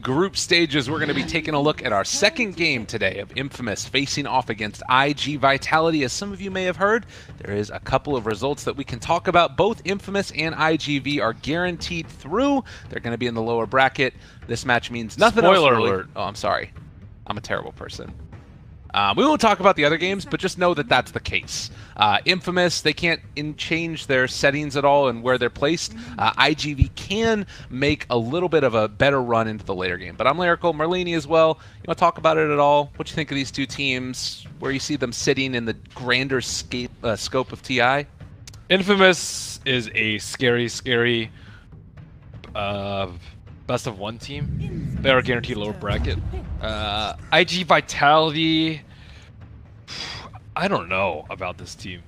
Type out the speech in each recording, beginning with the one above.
Group stages, we're going to be taking a look at our second game today of Infamous facing off against IG Vitality. As some of you may have heard, there is a couple of results that we can talk about. Both Infamous and IGV are guaranteed through. They're going to be in the lower bracket. This match means nothing else. Spoiler really. alert. Oh, I'm sorry. I'm a terrible person. We won't talk about the other games, but just know that that's the case. Infamous, they can't change their settings at all and where they're placed. IGV can make a little bit of a better run into the later game. But I'm Lyrical, Merlini as well. You want to talk about it at all? What do you think of these two teams? Where you see them sitting in the grander scope of TI? Infamous is a scary best of one team. They are guaranteed lower bracket. IG Vitality, I don't know about this team.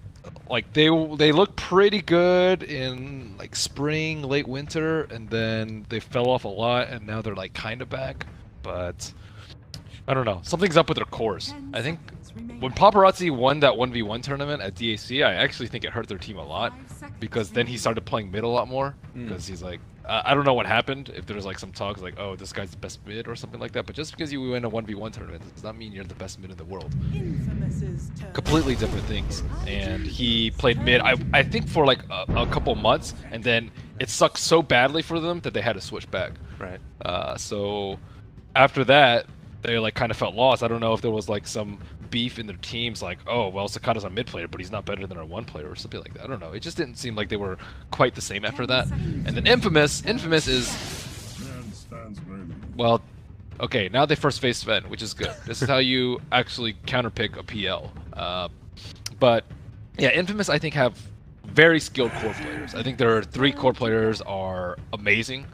Like they look pretty good in like spring, late winter, and then they fell off a lot, and now they're like kind of back. But I don't know. Something's up with their cores. I think when Paparazzi won that 1v1 tournament at DAC, I actually think it hurt their team a lot because then he started playing mid a lot more because he's like, I don't know what happened, if there's like some talks like, oh, this guy's the best mid or something like that, but just because you win a 1v1 tournament does not mean you're the best mid in the world. Completely different things. And he played mid, I think for like a couple months, and then it sucked so badly for them that they had to switch back. Right. So after that, they like kind of felt lost. I don't know if there was like some beef in their teams, like, oh, well, Sakata's a mid player, but he's not better than our one player or something like that. I don't know. It just didn't seem like they were quite the same after that. And then Infamous is, well, okay, now they first face Sven, which is good. This is how you actually counterpick a PL. But yeah, Infamous I think have very skilled core players. I think their 3 core players are amazing.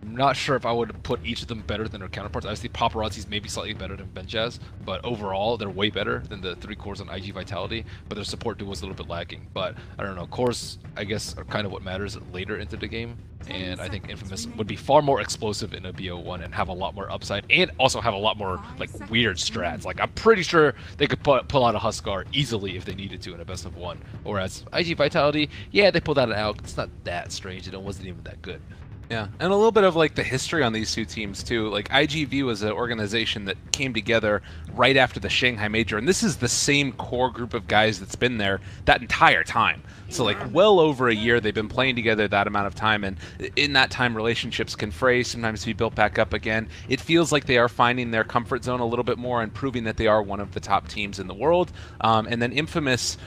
I'm not sure if I would put each of them better than their counterparts. Obviously, Paparazzi's maybe slightly better than Benjaz, but overall, they're way better than the 3 cores on IG Vitality, but their support duo was a little bit lacking. But, I don't know, cores, I guess, are kind of what matters later into the game, and I think Infamous would be far more explosive in a BO1 and have a lot more upside, and also have a lot more, like, weird strats. Like, I'm pretty sure they could pull out a Huskar easily if they needed to in a best of 1, whereas IG Vitality, yeah, they pulled out an Alk. It's not that strange, and it wasn't even that good. Yeah, and a little bit of like the history on these two teams too. Like IGV was an organization that came together right after the Shanghai Major, and this is the same core group of guys that's been there that entire time. So like well over a year they've been playing together that amount of time, and in that time relationships can fray, sometimes be built back up again. It feels like they are finding their comfort zone a little bit more and proving that they are one of the top teams in the world. And then Infamous,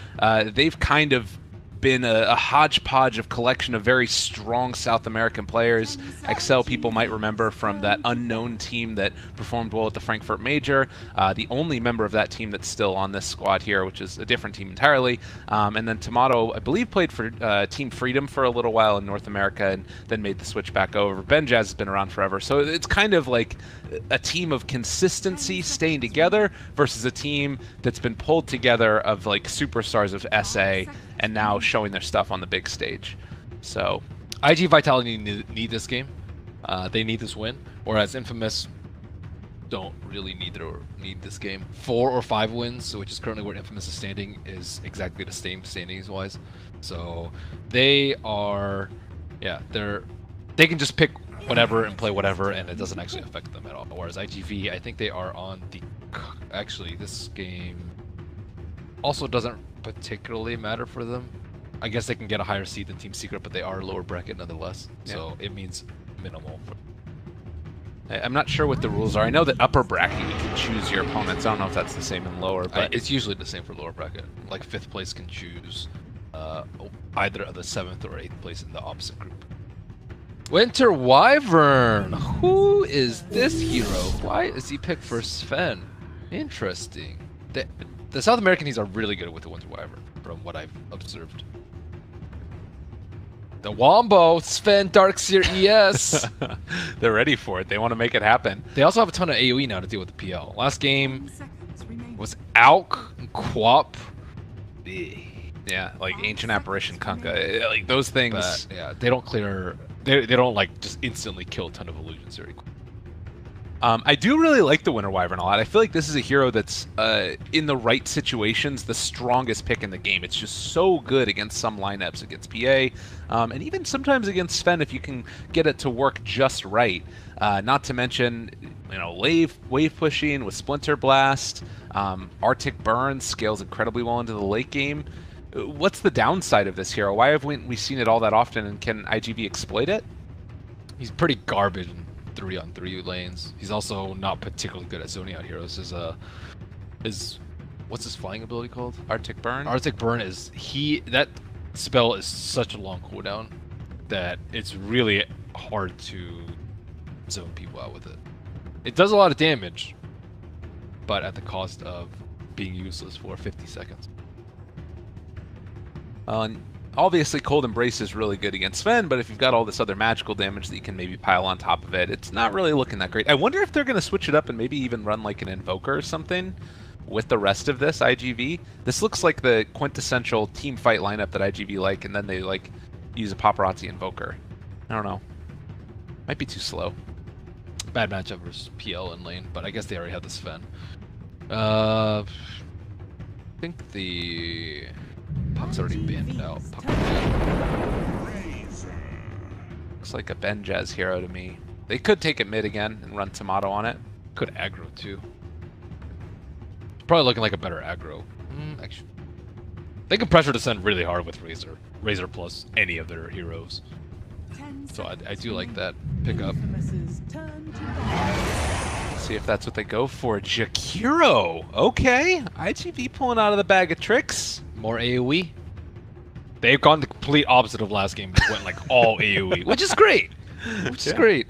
they've kind of been a hodgepodge of collection of very strong South American players. Excel people might remember from that unknown team that performed well at the Frankfurt Major. The only member of that team that's still on this squad here, which is a different team entirely. And then Tomato, I believe, played for Team Freedom for a little while in North America and then made the switch back over. Benjaz has been around forever. So it's kind of like a team of consistency staying together versus a team that's been pulled together of like superstars of SA and now showing their stuff on the big stage. So IG Vitality need this game. They need this win, whereas Infamous don't really need this game. 4 or 5 wins, which is currently where Infamous is standing, is exactly the same standings-wise. So they are, yeah, they can just pick whatever and play whatever, and it doesn't actually affect them at all. Whereas IGV, I think they are on the, actually this game also doesn't particularly matter for them. I guess they can get a higher seed than Team Secret, but they are lower bracket nonetheless. Yeah. So it means minimal. I'm not sure what the rules are. I know that upper bracket you can choose your opponents. I don't know if that's the same in lower, but it's usually the same for lower bracket. Like 5th place can choose either of the 7th or 8th place in the opposite group. Winter Wyvern. Who is this hero? Why is he picked for Sven? Interesting. The South American teams are really good with the Winter Wyvern, from what I've observed. The Wombo, Sven Darkseer ES. They're ready for it. They want to make it happen. They also have a ton of AoE now to deal with the PL. Last game was Auk and Quap. Yeah, like Ancient Apparition, Kunkka. Like those things. But, yeah, they don't clear. They don't like just instantly kill a ton of illusions very quick. I do really like the Winter Wyvern a lot. I feel like this is a hero that's, in the right situations, the strongest pick in the game. It's just so good against some lineups, against PA, and even sometimes against Sven if you can get it to work just right. Not to mention, you know, wave pushing with Splinter Blast. Arctic Burn scales incredibly well into the late game. What's the downside of this hero? Why haven't we seen it all that often, and can IGV exploit it? He's pretty garbage in 3-on-3 lanes. He's also not particularly good at zoning out heroes. His what's his flying ability called? Arctic Burn? Arctic Burn is that spell is such a long cooldown that it's really hard to zone people out with it. It does a lot of damage, but at the cost of being useless for 50 seconds. And obviously, Cold Embrace is really good against Sven, but if you've got all this other magical damage that you can maybe pile on top of it, it's not really looking that great. I wonder if they're going to switch it up and maybe even run like an Invoker or something with the rest of this IGV. This looks like the quintessential team fight lineup that IGV like, and then they like use a Paparazzi Invoker. I don't know. Might be too slow. Bad matchup versus PL in lane, but I guess they already have the Sven. I think the Puck's already banned out. Puck looks like a Benjaz hero to me. They could take it mid again and run Tomato on it. Could aggro too. Probably looking like a better aggro. Actually, they can pressure descend really hard with Razor. Razor plus any of their heroes. So I do like that pickup. See if that's what they go for. Jakiro! Okay. IGV pulling out of the bag of tricks. More AoE. They've gone the complete opposite of last game. They went like all AoE, which is great. Which is great.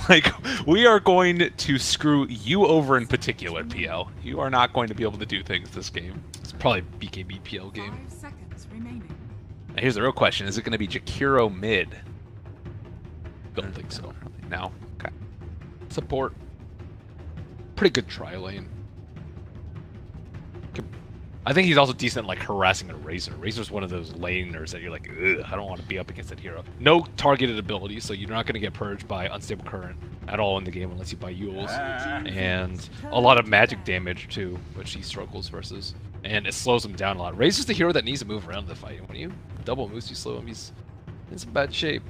Like, we are going to screw you over in particular, PL. You are not going to be able to do things this game. It's probably BKB PL game. 5 seconds remaining. Now, here's the real question. Is it going to be Jakiro mid? Don't think so. No? Okay. Support. Pretty good tri lane. I think he's also decent like harassing a Razor. Razor's one of those laners that you're like, ugh, I don't want to be up against that hero. No targeted ability, so you're not going to get purged by Unstable Current at all in the game unless you buy Yules. And a lot of magic damage too, which he struggles versus. And it slows him down a lot. Razor's the hero that needs to move around the fight. When you double moves, you slow him, he's in some bad shape.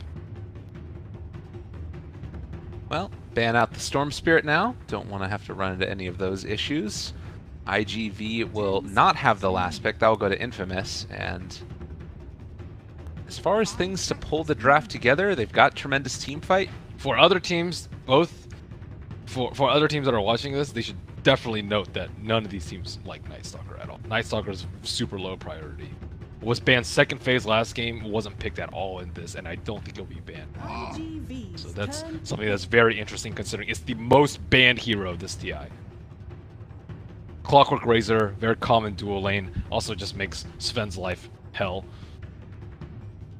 Well, ban out the Storm Spirit now. Don't want to have to run into any of those issues. IGV will not have the last pick. That will go to Infamous. And as far as things to pull the draft together, they've got tremendous team fight. For other teams, for other teams that are watching this, they should definitely note that none of these teams like Night Stalker at all. Night Stalker is super low priority. Was banned second phase last game, wasn't picked at all in this, and I don't think he'll be banned. So that's something that's very interesting considering it's the most banned hero of this TI. Clockwork Razor, very common dual lane, also just makes Sven's life hell.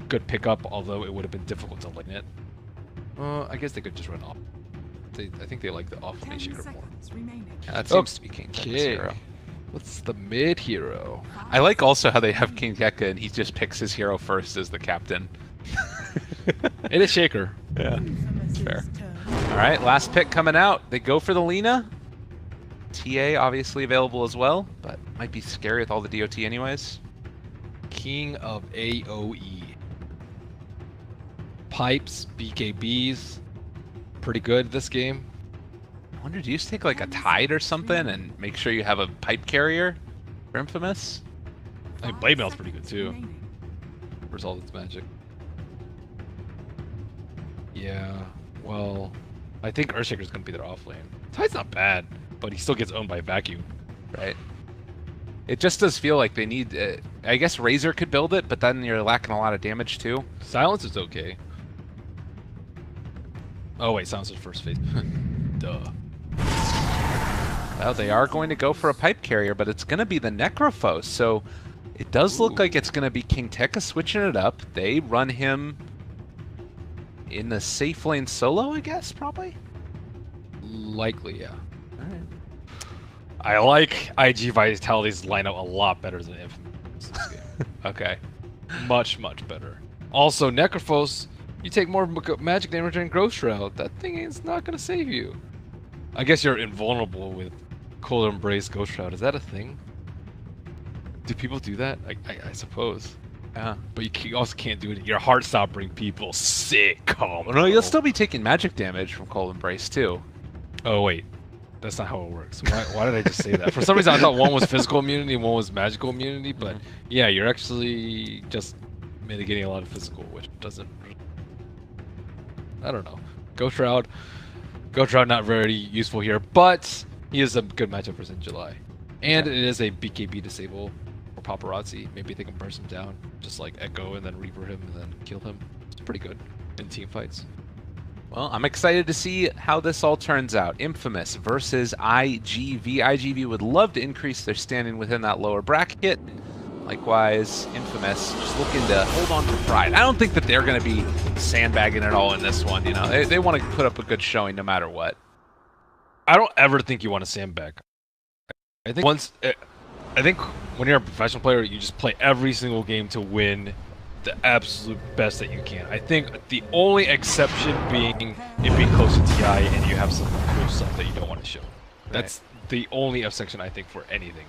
Good pickup, although it would have been difficult to lane it. I guess they could just run off. I think they like the off lane shaker more. Yeah, that seems to be King Tekka's hero. What's the mid hero? I like also how they have King Tekka and he just picks his hero first as the captain. It is Shaker. Yeah, that's fair. Alright, last pick coming out. They go for the Lina. TA obviously available as well, but might be scary with all the DOT anyways. King of AoE. Pipes, BKBs. Pretty good this game. I wonder, do you just take like a Tide or something and make sure you have a pipe carrier for Infamous? I mean, Blade Mail's pretty good too. Where's all its magic? Yeah, well, I think Earthshaker's gonna be their off lane. Tide's not bad, but he still gets owned by Vacuum. Right. It just does feel like they need... I guess Razor could build it, but then you're lacking a lot of damage too. Silence is okay. Oh wait, Silence is first phase. Duh. Well, they are going to go for a pipe carrier, but it's going to be the Necrophos, so it does look like it's going to be King Tekka switching it up. They run him in the safe lane solo, I guess, probably? Likely, yeah. Alright. I like IG Vitality's lineup a lot better than Infamous this game. Okay. Much, much better. Also, Necrophos, you take more magic damage than Growth Shroud. That thing is not going to save you. I guess you're invulnerable with Cold Embrace Ghost Shroud. Is that a thing? Do people do that? I suppose. Yeah. But you also can't do it. Your heart stopping people sick combo. Well, no, you'll still be taking magic damage from Cold Embrace too. Oh wait, that's not how it works. Why did I just say that? For some reason I thought one was physical immunity and one was magical immunity, but yeah, you're actually just mitigating a lot of physical, which doesn't... I don't know. Ghost Shroud not very useful here, but he is a good matchup for St. July. And it is a BKB disable for Paparazzi. Maybe they can burst him down, just like Echo and then Reaper him and then kill him. It's pretty good in team fights. Well, I'm excited to see how this all turns out. Infamous versus IGV. IGV would love to increase their standing within that lower bracket. Likewise, Infamous just looking to hold on for pride. I don't think that they're going to be sandbagging at all in this one. You know, they want to put up a good showing no matter what. I don't ever think you want to sandbag. I think when you're a professional player, you just play every single game to win the absolute best that you can. I think the only exception being it being close to TI and you have some cool stuff that you don't want to show. That's the only exception I think for anything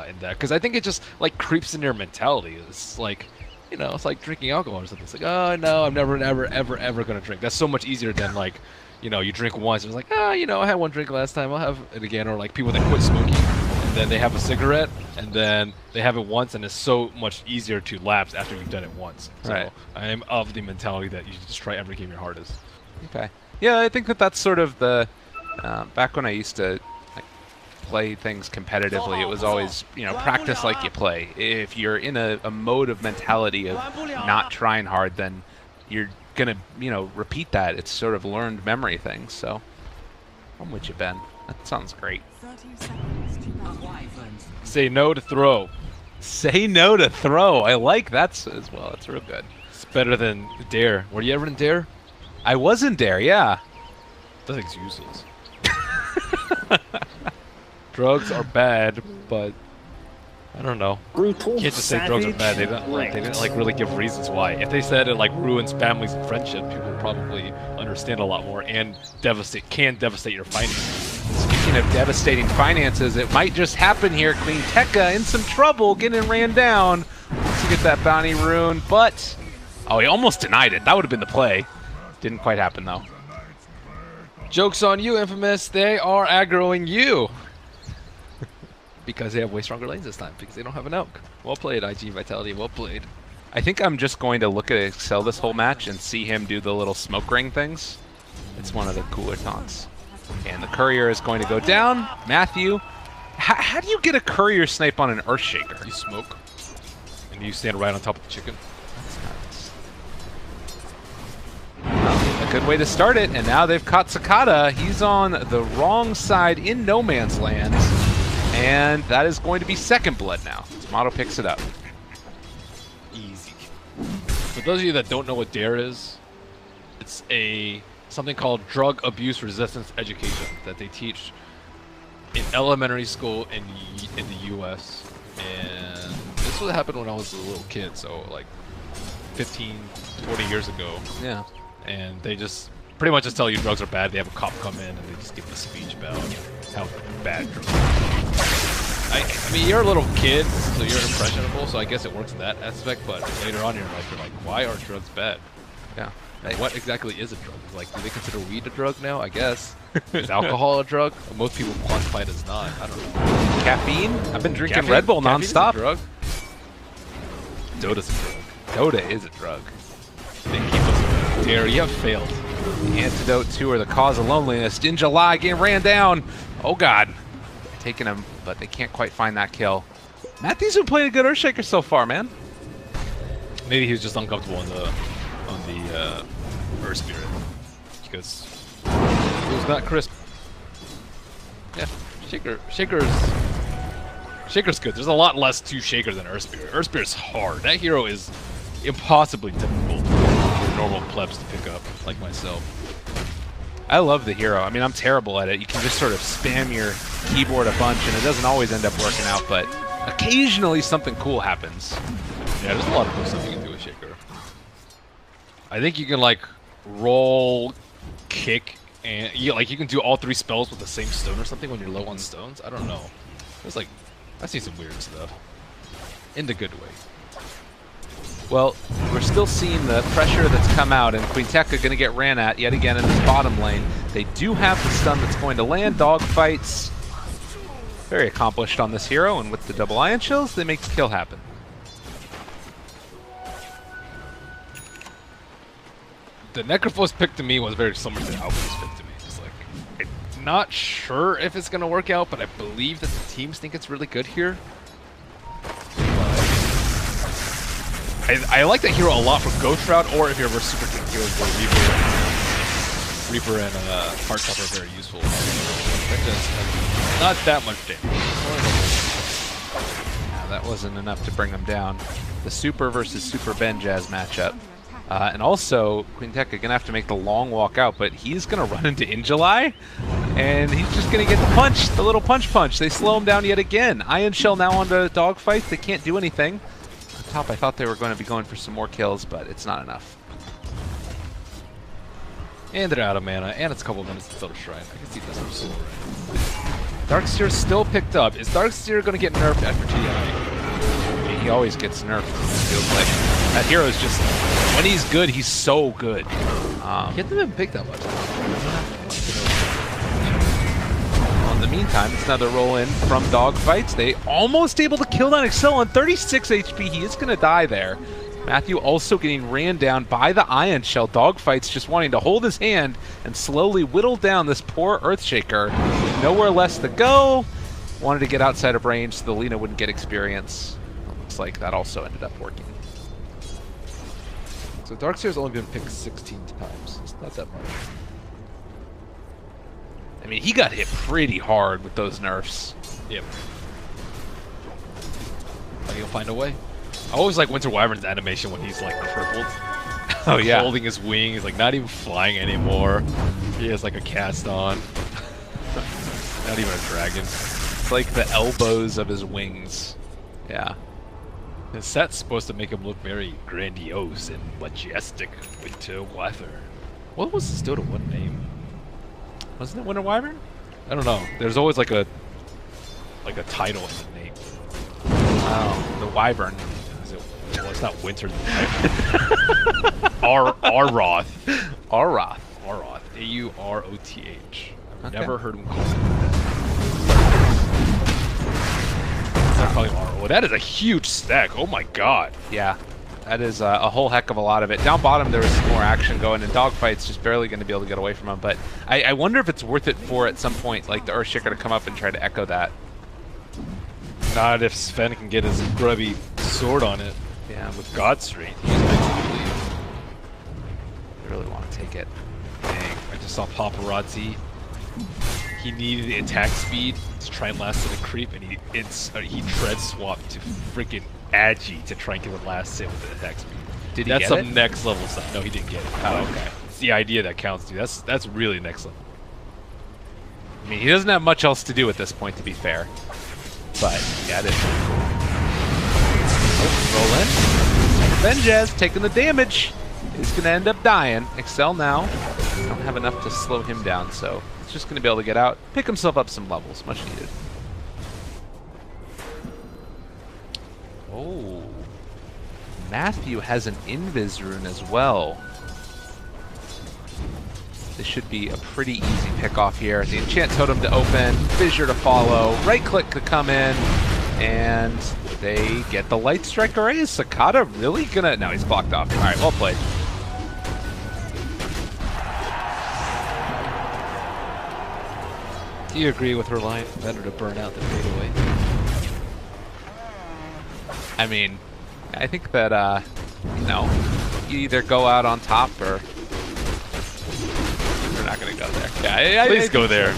in that, because I think it just like creeps in your mentality. It's like, you know, it's like drinking alcohol or something. It's like, oh no, I'm never ever gonna drink. That's so much easier than like, you know, you drink once. It's like, you know, I had one drink last time, I'll have it again. Or like people that quit smoking and then they have a cigarette and then they have it once, and it's so much easier to lapse after you've done it once. So I am of the mentality that you just try every game your hardest. Okay. Yeah, I think that that's sort of the back when I used to play things competitively, it was always, you know, practice like you play. If you're in a mode of mentality of not trying hard, then you're gonna, you know, repeat that. It's sort of learned memory things. So I'm with you, Ben. That sounds great. Say no to throw. Say no to throw. I like that as well. It's real good. It's better than dare. Were you ever in dare? I was in dare, yeah. That thing's useless. Drugs are bad, but I don't know. You can't just say drugs are bad. They didn't like really give reasons why. If they said it like ruins families and friendship, people would probably understand a lot more and can devastate your finances. Speaking of devastating finances, it might just happen here. Queen Tekka in some trouble, getting ran down. Wants to get that bounty rune, but oh, he almost denied it. That would have been the play. Didn't quite happen though. Joke's on you, Infamous. They are aggroing you. Because they have way stronger lanes this time, because they don't have an elk. Well played, IG Vitality, well played. I think I'm just going to look at Excel this whole match and see him do the little smoke ring things. It's one of the cooler taunts. And the courier is going to go down. Matthew, how do you get a courier snipe on an Earthshaker? You smoke, and you stand right on top of the chicken. That's nuts. Well, a good way to start it, and now they've caught Sakata. He's on the wrong side in no man's land. And that is going to be second blood now. Tomato picks it up. Easy. For those of you that don't know what DARE is, it's something called drug abuse resistance education that they teach in elementary school in the US. And this would happen when I was a little kid, so like 15, 20 years ago. Yeah. And they just pretty much just tell you drugs are bad. They have a cop come in and they just give a speech about how bad drugs are. I mean, you're a little kid, so you're impressionable, so I guess it works in that aspect, but later on in your life, you're like, why are drugs bad? Yeah. Like, what exactly is a drug? Like, do they consider weed a drug now? I guess. Is alcohol a drug? Most people quantify it as not. I don't know. Caffeine? I've been drinking Red Bull nonstop. Drug? Dota's a drug. Dota is a drug. They keep us DARE. You have failed. The antidote to or the cause of loneliness. In July, getting ran down. Oh God. Taking him, but they can't quite find that kill. Matthew's been playing a good Earthshaker so far, man. Maybe he was just uncomfortable on the Earth Spirit because it was not crisp. Yeah, Shaker's good. There's a lot less to Shaker than Earth Spirit. Earth Spirit's hard. That hero is impossibly difficult for normal plebs to pick up, like myself. I love the hero. I mean, I'm terrible at it. You can just sort of spam your keyboard a bunch, and it doesn't always end up working out, but occasionally something cool happens. Yeah, there's a lot of cool stuff you can do with Shaker. I think you can, like, roll, kick, and you can do all 3 spells with the same stone or something when you're low on stones. I don't know. It's like I see some weird stuff in the good way. Well, we're still seeing the pressure that's come out, and Quinteca going to get ran at yet again in this bottom lane. They do have the stun that's going to land. Dogfights, very accomplished on this hero, and with the double ion shells, they make the kill happen. The Necrophos pick to me was very similar to the Alchemist pick to me. Just like, I'm not sure if it's going to work out, but I believe that the teams think it's really good here. I like that hero a lot for Ghost Shroud, or if you're ever Super King heroes where Reaper and Heartstopper are very useful. That does not that much damage. Yeah, that wasn't enough to bring him down. The Super versus Super Benjaz matchup. And also, Quinteca going to have to make the long walk out, but he's going to run into Injali, and he's just going to get the punch, the little punch. They slow him down yet again. Ion Shell now on the Dogfight. They can't do anything. Top, I thought they were going to be going for some more kills, but it's not enough. And they're out of mana, and it's a couple minutes until the Shrine. I can see this for so right. Darkseer still picked up. Is Darkseer going to get nerfed after TI? He always gets nerfed, it feels like. That hero is just, when he's good, he's so good. He hasn't been picked that much. In the meantime, it's another roll in from Dogfights. They almost able to kill down Excel on 36 HP. He is going to die there. Matthew also getting ran down by the Ion Shell. Dogfights just wanting to hold his hand and slowly whittle down this poor Earthshaker. Nowhere less to go. Wanted to get outside of range so the Lina wouldn't get experience. Looks like that also ended up working. So Darkseer's only been picked 16 times. It's not that much. I mean, he got hit pretty hard with those nerfs. Yep. But he'll find a way. I always like Winter Wyvern's animation when he's like crippled. Oh yeah. Holding his wings, like not even flying anymore. He has like a cast on. Not even a dragon. It's like the elbows of his wings. Yeah. The set's supposed to make him look very grandiose and majestic. Winter Wyvern. What was his Dota 1 name? Wasn't it Winter Wyvern? I don't know. There's always like a title in the name. Oh, the Wyvern. Well, it's not Winter. Aroth. Aroth. Aroth. A-U-R-O-T-H. I've Okay. never heard him called that. It's not calling Aroth. Well, that is a huge stack. Oh my god. Yeah. That is a whole heck of a lot of it. Down bottom, there was some more action going, and Dogfight's just barely going to be able to get away from him. But I wonder if it's worth it for, at some point, like the Earthshaker to come up and try to echo that. Not if Sven can get his grubby sword on it. Yeah, With God Strength. I really want to take it. Dang, I just saw Paparazzi. He needed the attack speed to try and last to the creep, and he tread swapped to freaking Agi to try and get the last hit with the attack speed. Did he That's get some it? next level stuff. No, he didn't get it. Oh, okay. It's the idea that counts, dude. That's really next level. I mean, he doesn't have much else to do at this point, to be fair. But, yeah, it is. Oh, roll in. Benjaz taking the damage. He's going to end up dying. Excel now. Don't have enough to slow him down, so he's just going to be able to get out, pick himself up some levels. Much needed. Oh. Matthew has an Invis rune as well. This should be a pretty easy pick off here. The Enchant Totem to open, Fissure to follow, right click to come in, and they get the Light Strike Array. Is Sakata really gonna... No, he's blocked off. All right, well played. Do you agree with her line? Better to burn out than fade away. I mean, I think that, you know, you either go out on top or... We're not going to go there. Yeah, Please go there. I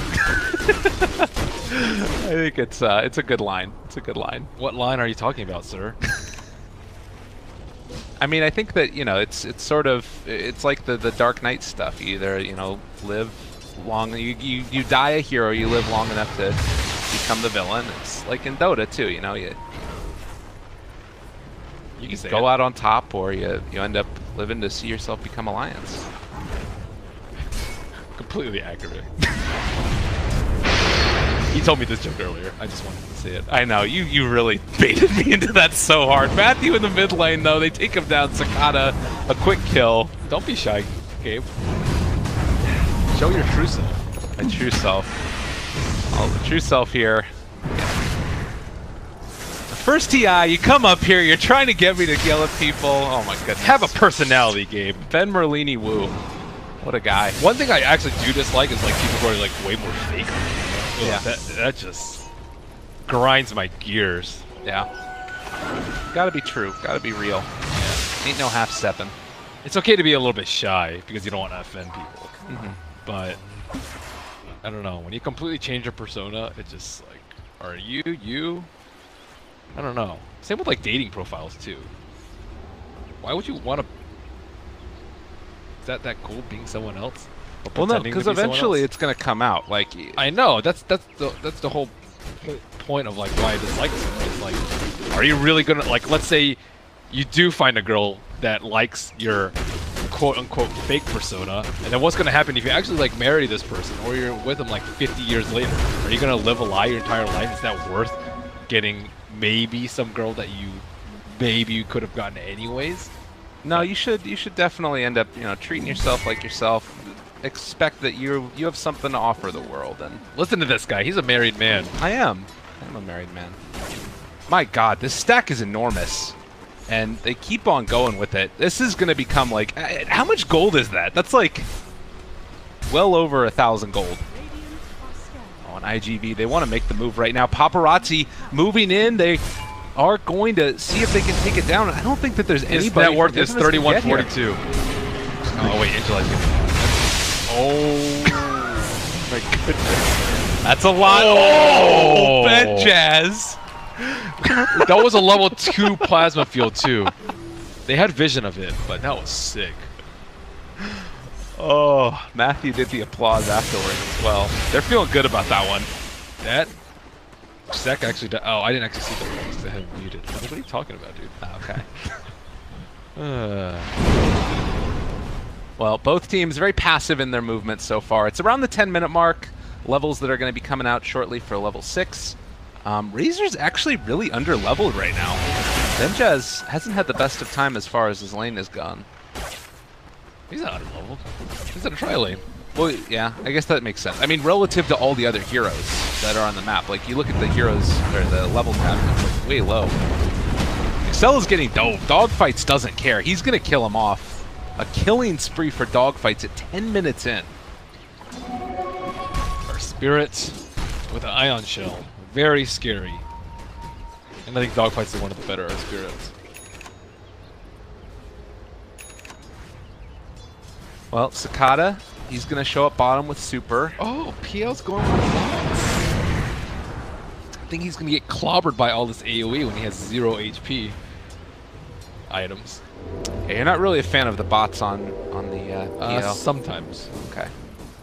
think it's a good line. It's a good line. What line are you talking about, sir? I mean, I think that, you know, it's sort of, it's like the Dark Knight stuff. You either, you know, live long, you die a hero, you live long enough to become the villain. It's like in Dota too, you know, you You can say go it. out on top, or you end up living to see yourself become Alliance. completely accurate. He told me this joke earlier. I just wanted to say it. I know, you really baited me into that so hard. Matthew in the mid lane, though, they take him down. Cicada, a quick kill. Don't be shy, Gabe. Show your true self. A true self. Oh, the true self here. First TI, you come up here, you're trying to get me to yell at people. Oh my goodness. Have a personality, Gabe. Ben Merlini Woo. What a guy. One thing I actually do dislike is like people who are like way more fake. Yeah. That just grinds my gears. Yeah. Gotta be true. Gotta be real. Yeah. Ain't no half-stepping. It's okay to be a little bit shy because you don't want to offend people. But I don't know. When you completely change your persona, it's just like, are you? I don't know. Same with like dating profiles too. Why would you want to? Is that cool being someone else? Well, no, because eventually it's gonna come out. Like I know that's the whole point of like why I dislike it. It's like, are you really gonna like? Let's say you do find a girl that likes your quote-unquote fake persona, and then what's gonna happen if you actually like marry this person or you're with them like 50 years later? Are you gonna live a lie your entire life? Is that worth getting maybe some girl that you could have gotten anyways? No, you should definitely end up, treating yourself like yourself. Expect that you have something to offer the world. And listen to this guy. He's a married man. I'm a married man. My God, this stack is enormous, and they keep on going with it. This is going to become like, how much gold is that? That's like well over 1,000 gold. On IGV, they want to make the move right now. Paparazzi moving in. They are going to see if they can take it down. I don't think that there's anybody. His net worth is 3142. Oh wait, Angela's getting. Oh my goodness. That's a lot. Oh, Ben Jazz. That was a level 2 plasma field too. They had vision of it, but that was sick. Oh, Matthew did the applause afterwards as well. They're feeling good about that one. That Zach actually did. Oh, I didn't actually see the post. They have muted. What are you talking about, dude? Oh, okay. Well, both teams very passive in their movements so far. It's around the 10-minute mark. Levels that are going to be coming out shortly for level 6. Razor's actually really under-leveled right now. Benjaz hasn't had the best of time as far as his lane has gone. He's not under-leveled. He's in a tri-lane. Well, yeah, I guess that makes sense. I mean, relative to all the other heroes that are on the map. Like, you look at the heroes, or the level tab, it's like way low. Excel is getting dove. Dogfights doesn't care. He's going to kill him off. A killing spree for Dogfights at 10 minutes in. Our Spirit with an Ion Shell. Very scary. And I think Dogfights is one of the better Spirits. Well, Cicada, he's going to show up bottom with Super. Oh, PL's going with bots. I think he's going to get clobbered by all this AoE when he has 0 HP items. Yeah, you're not really a fan of the bots on the PL? Sometimes. Okay.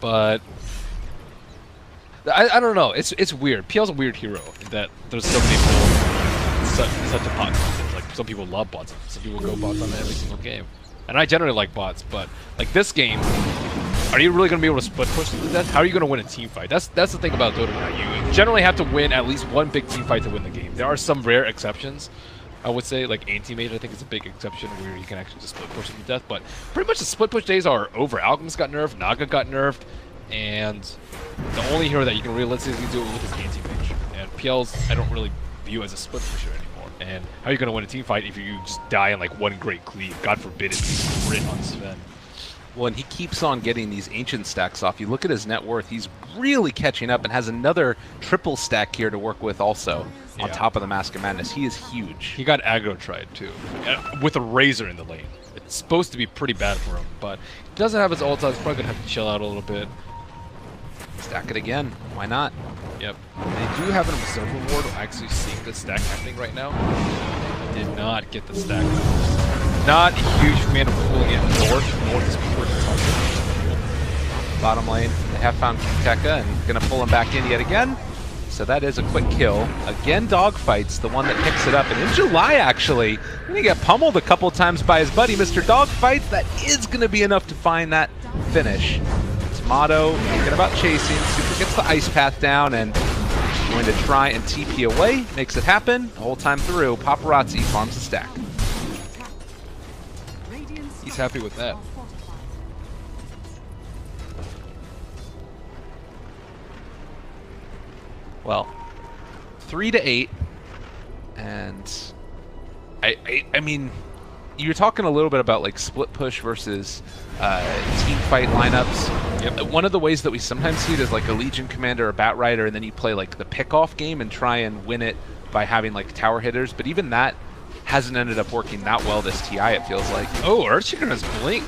But I don't know. It's weird. PL's a weird hero in that there's so many people, such a pot content. Like, some people love bots. Some people go bots on every single game. And I generally like bots, but like this game, are you really going to be able to split push to death? How are you going to win a team fight? That's the thing about Dota now. You generally have to win at least one big team fight to win the game. There are some rare exceptions. I would say, like Anti-Mage, I think is a big exception where you can actually just split push to death. But pretty much the split push days are over. Alchemist got nerfed, Naga got nerfed, and the only hero that you can realistically do it with is Anti-Mage. And PL's I don't really view as a split pusher anymore. And how are you going to win a team fight if you just die in like one great cleave? God forbid it's written on Sven. Well, and he keeps on getting these ancient stacks off. You look at his net worth, he's really catching up and has another triple stack here to work with also on top of the Mask of Madness. He is huge. He got aggro tried too, with a Razor in the lane. It's supposed to be pretty bad for him, but he doesn't have his ult, so he's probably going to have to chill out a little bit. Stack it again. Why not? Yep. They do have an observer ward actually seeing the stack happening right now. Did not get the stack. Not a huge fan of pulling it north. North is pretty tough. Bottom lane, they have found Kuteka and going to pull him back in yet again. So that is a quick kill. Again, Dogfights, the one that picks it up. And in July, actually, going to get pummeled a couple times by his buddy, Mr. Dogfights. That is going to be enough to find that finish. Motto thinking about chasing. Super gets the ice path down and going to try and TP away. Makes it happen. The whole time through, Paparazzi farms a stack. He's happy with that. Well, 3-8, and I mean, you're talking a little bit about like split push versus team fight lineups. Yep. One of the ways that we sometimes see it is like a Legion Commander or Bat Rider, and then you play like the pickoff game and try and win it by having like tower hitters. But even that hasn't ended up working that well this TI, it feels like. Oh, Earthshaker has Blink.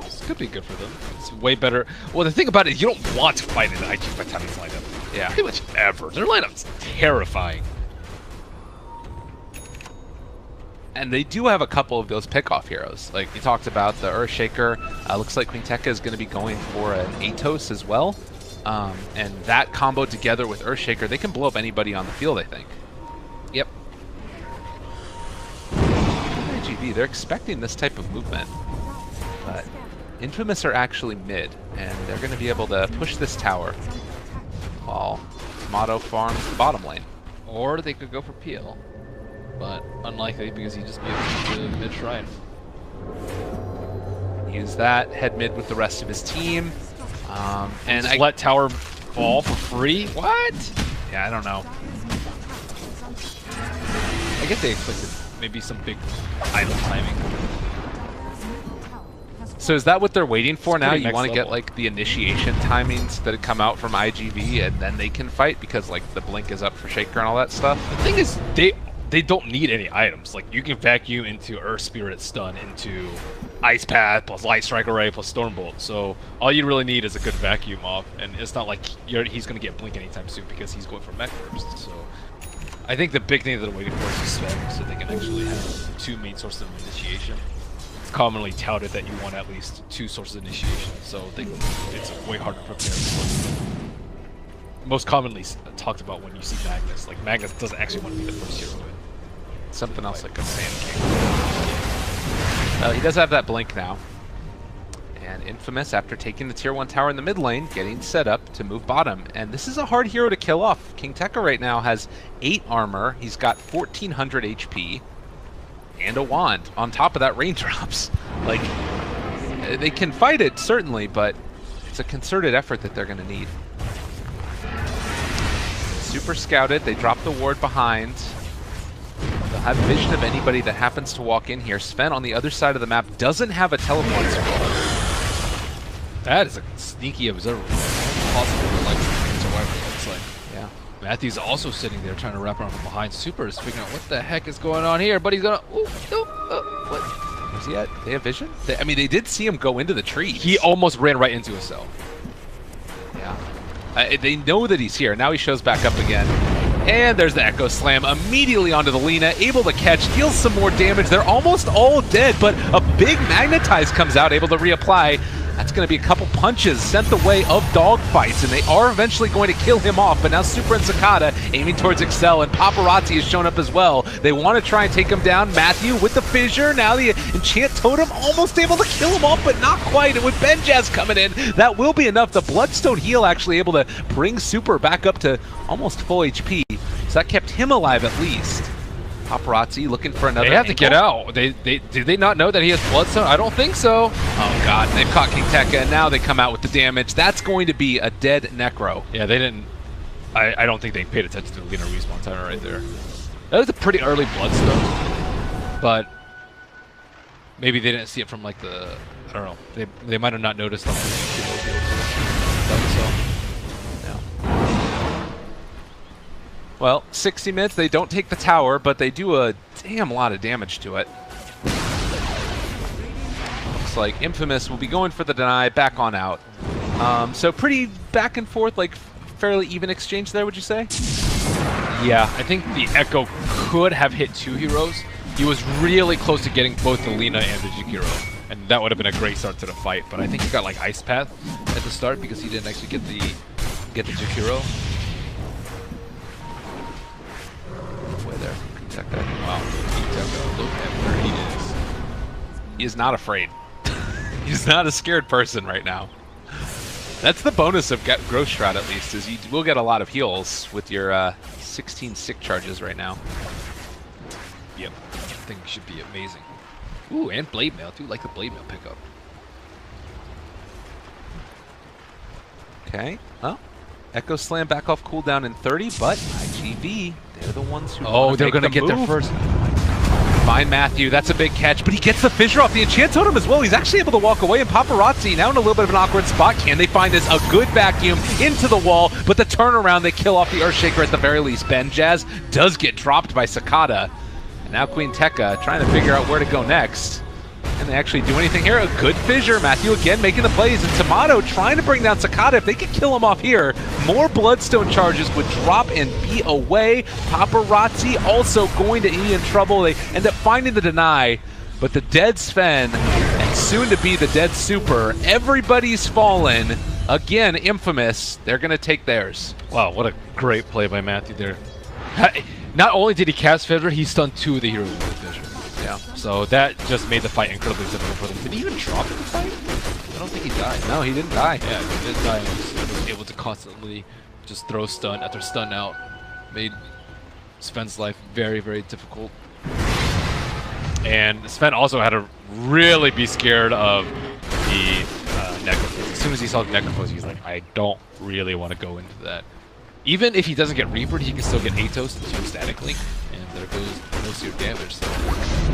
This could be good for them. It's way better. Well, the thing about it, you don't want to fight in the IG Vitality lineup. Yeah. Pretty much ever. Their lineup's terrifying. And they do have a couple of those pickoff heroes. Like you talked about the Earthshaker. Looks like Quinteka is going to be going for an Atos as well. And that combo together with Earthshaker, they can blow up anybody on the field, I think. Yep. IGV, they're expecting this type of movement. But Infamous are actually mid, and they're going to be able to push this tower while Motto farms the bottom lane. Or they could go for PL. But unlikely because he just gets to mid shrine. Use that, head mid with the rest of his team. And just let tower fall for free? What? Yeah, I don't know. I guess they expected maybe some big idle timing. So is that what they're waiting for now? You want to get level. like the initiation timings that come out from IGV and then they can fight because like the blink is up for Shaker and all that stuff? The thing is, they don't need any items. Like, you can vacuum into Earth Spirit Stun, into Ice Path, plus Light Strike Array, plus Stormbolt. So all you really need is a good vacuum off, and it's not like he's going to get Blink anytime soon because he's going for mech first. So I think the big thing that they're waiting for is just Sven, so they can actually have two main sources of initiation. It's commonly touted that you want at least two sources of initiation, so it's way harder to prepare for. Most commonly talked about when you see Magnus. Like, Magnus doesn't actually want to be the first hero to it. Something else like a Sand King. He does have that blink now. And Infamous, after taking the tier 1 tower in the mid lane, getting set up to move bottom. And this is a hard hero to kill off. Quinteka right now has 8 armor. He's got 1400 HP. And a wand on top of that raindrops. Like, they can fight it, certainly, but it's a concerted effort that they're going to need. Super scouted. They drop the ward behind. They'll have vision of anybody that happens to walk in here. Sven on the other side of the map doesn't have a teleport scroll. That is a sneaky observer. Possible, like, survivor, it looks like. Yeah. Matthew's also sitting there trying to wrap around from behind. Super is figuring out what the heck is going on here, but he's gonna. Ooh, no, what? Where's he at? They have vision? I mean, they did see him go into the trees. He almost ran right into a cell. Yeah. They know that he's here. Now he shows back up again. And there's the Echo Slam immediately onto the Lina, able to catch, deals some more damage. They're almost all dead, but a big Magnetize comes out, able to reapply. That's going to be a couple punches sent the way of dogfights, and they are eventually going to kill him off. But now Super and Zakata aiming towards Excel, and Paparazzi has shown up as well. They want to try and take him down. Matthew with the fissure. Now the Enchant Totem almost able to kill him off, but not quite. And with Benjaz coming in, that will be enough. The Bloodstone heal actually able to bring Super back up to almost full HP. So that kept him alive at least. Paparazzi looking for another They have angle. to get out. Did they not know that he has Bloodstone? I don't think so. Oh god, they've caught Quinteka, and now they come out with the damage. That's going to be a dead Necro. Yeah, they didn't. I don't think they paid attention to the Lina respawn timer right there. That was a pretty early Bloodstone, but maybe they didn't see it from like the. I don't know. They might have not noticed on the so. Well, 60 minutes, they don't take the tower, but they do a damn lot of damage to it. Looks like Infamous will be going for the deny, back on out. So pretty back and forth, like fairly even exchange there, would you say? Yeah, I think the Echo could have hit 2 heroes. He was really close to getting both the Lina and the Jukiro, and that would have been a great start to the fight. But I think he got like Ice Path at the start because he didn't actually get the Jukiro. Wow, look at where he is. He is not afraid. He's not a scared person right now. That's the bonus of Growth Shroud, at least, is you will get a lot of heals with your 16 sick charges right now. Yep, I think it should be amazing. Ooh, and Blade Mail. I do like the Blade Mail pickup. Okay, well, Echo Slam back off cooldown in 30, but IGV, they're the ones who they're going to get there first. Find Matthew, that's a big catch, but he gets the fissure off the Enchant Totem as well. He's actually able to walk away, and Paparazzi now in a little bit of an awkward spot. Can they find this? A good vacuum into the wall, but the turnaround, they kill off the Earthshaker at the very least. Benjaz does get dropped by Sakata. And now Queen Tekka trying to figure out where to go next. Can they actually do anything here? A good fissure. Matthew again making the plays, and Tomato trying to bring down Sakata. If they could kill him off here, more Bloodstone charges would drop and be away. Paparazzi also going to be in trouble. They end up finding the deny, but the dead Sven, and soon to be the dead Super, everybody's fallen. Again, Infamous, they're going to take theirs. Wow, what a great play by Matthew there. Not only did he cast Fissure, he stunned 2 of the heroes with Fissure. Yeah, so that just made the fight incredibly difficult for them. Did he even drop in the fight? I don't think he died. No, he didn't die. Yeah, he didn't die. He was able to constantly just throw stun after stun out. Made Sven's life very, very difficult. And Sven also had to really be scared of the Necrophos. As soon as he saw Necrophos, he's like, I don't really want to go into that. Even if he doesn't get Reapered, he can still get Atos and 2 Static Link, and there goes most of your damage. So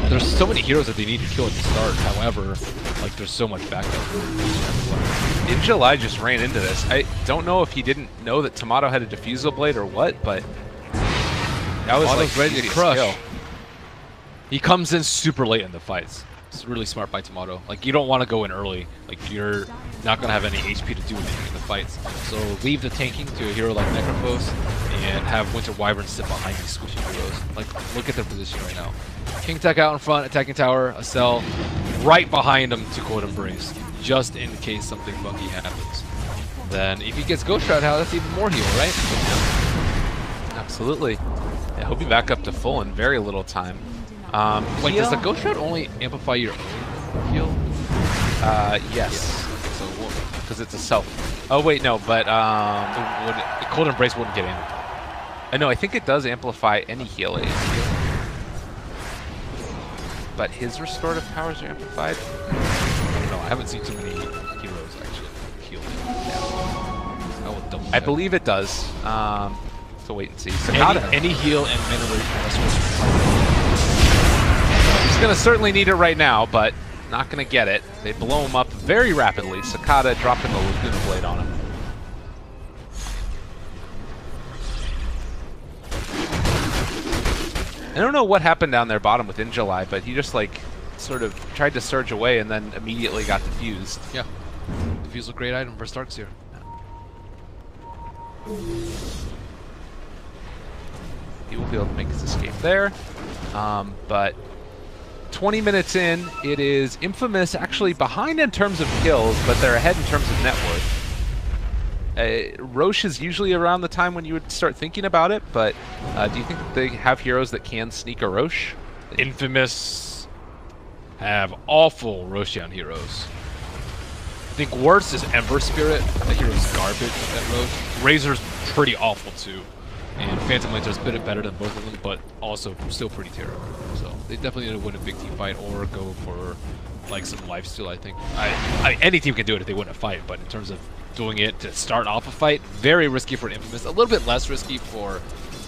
there's so many heroes that they need to kill at the start. However, like there's so much backup for everyone. In July just ran into this. I don't know if he didn't know that Tomato had a Diffusal Blade or what, but that was like ready to crush. He comes in super late in the fights. It's really smart by Tomato. Like, you don't want to go in early. Like, you're not going to have any HP to do anything in the fights. So leave the tanking to a hero like Necrophos and have Winter Wyvern sit behind these squishy heroes. Like, look at their position right now. King Tech out in front, attacking tower, a cell right behind him to Cold Embrace, just in case something funky happens. Then if he gets Ghost Shroud out, that's even more heal, right? Absolutely. Yeah, he'll be back up to full in very little time. Wait, does the Ghost Shroud only amplify your own heal? Yes. So, because it's a self. Oh wait, no, but The Cold Embrace wouldn't get amplified. no, I think it does amplify any heal. But his restorative powers are amplified. I don't know. I haven't seen too many heroes actually heal. Yeah. I will double check. I believe it does. So wait and see. Any heal and mana restoration. He's going to certainly need it right now, but not going to get it. They blow him up very rapidly. Sakata dropping the Laguna Blade on him. I don't know what happened down there bottom with Injuly, but he just like sort of tried to surge away and then immediately got diffused. Yeah. Diffuse is a great item for Starks here. He will be able to make his escape there. But 20 minutes in, it is Infamous actually behind in terms of kills, but they're ahead in terms of net worth. Roche is usually around the time when you would start thinking about it, but do you think that they have heroes that can sneak a Roche? Infamous have awful Roshan heroes. I think worse is Ember Spirit. That hero's garbage at Roche. Razor's pretty awful too. And Phantom Lancer's a bit better than both of them, but also still pretty terrible. So they definitely need to win a big team fight or go for like some lifesteal, I think. Any team can do it if they win a fight, but in terms of doing it to start off a fight, very risky for an Infamous. A little bit less risky for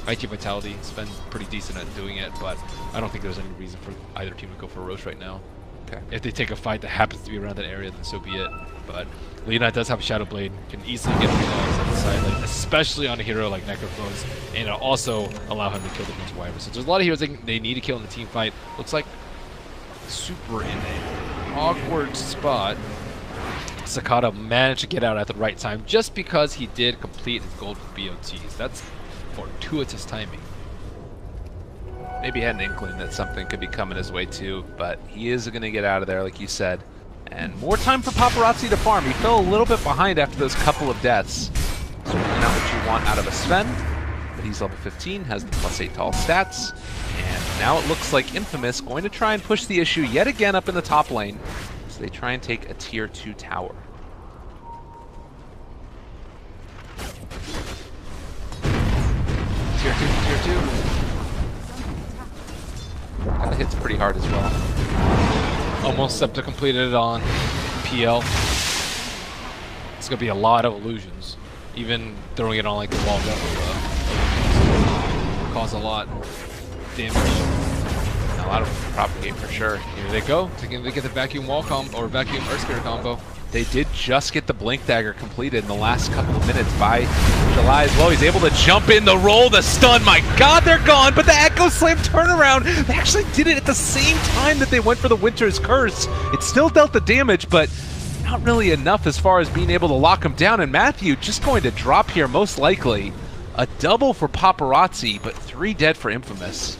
IT Vitality. It's been pretty decent at doing it, but I don't think there's any reason for either team to go for Roche right now. Okay. If they take a fight that happens to be around that area, then so be it. But Leonite does have a Shadow Blade, can easily get resolves on the side lane, especially on a hero like Necrophos, and it'll also allow him to kill the Winter Wyvern. So there's a lot of heroes they need to kill in the team fight. Looks like Super in an awkward spot. Sakata managed to get out at the right time just because he did complete his gold with BOTs. That's fortuitous timing. Maybe he had an inkling that something could be coming his way too, but he is going to get out of there, like you said. And more time for Paparazzi to farm. He fell a little bit behind after those couple of deaths. Certainly not what you want out of a Sven, but he's level 15, has the +8 to all stats. And now it looks like Infamous going to try and push the issue yet again up in the top lane. So they try and take a tier 2 tower. pretty hard as well. Almost Septa completed it on PL. It's gonna be a lot of illusions. Even throwing it on like the wall will cause a lot of damage. A lot of propagate for sure. Here they go. They get the vacuum wall combo or vacuum earth spirit combo. They did just get the blink dagger completed in the last couple of minutes by July as well. He's able to jump in, the roll, the stun. My God, they're gone. But the Echo Slam turnaround, they actually did it at the same time that they went for the Winter's Curse. It still dealt the damage, but not really enough as far as being able to lock him down. And Matthew just going to drop here, most likely. A double for Paparazzi, but 3 dead for Infamous.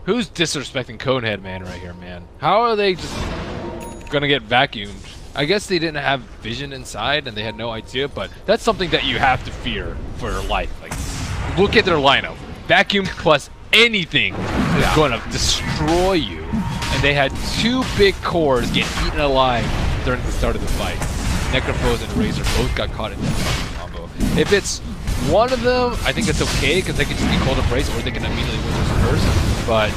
Who's disrespecting Conehead Man right here, man? How are they just gonna get vacuumed? I guess they didn't have vision inside and they had no idea, but that's something that you have to fear for your life. Like, look at their lineup. Vacuum plus anything is gonna destroy you. And they had 2 big cores get eaten alive during the start of the fight. Necrophos and Razor both got caught in that combo. If it's one of them, I think it's okay because they can just be Cold Embrace or they can immediately win this first. But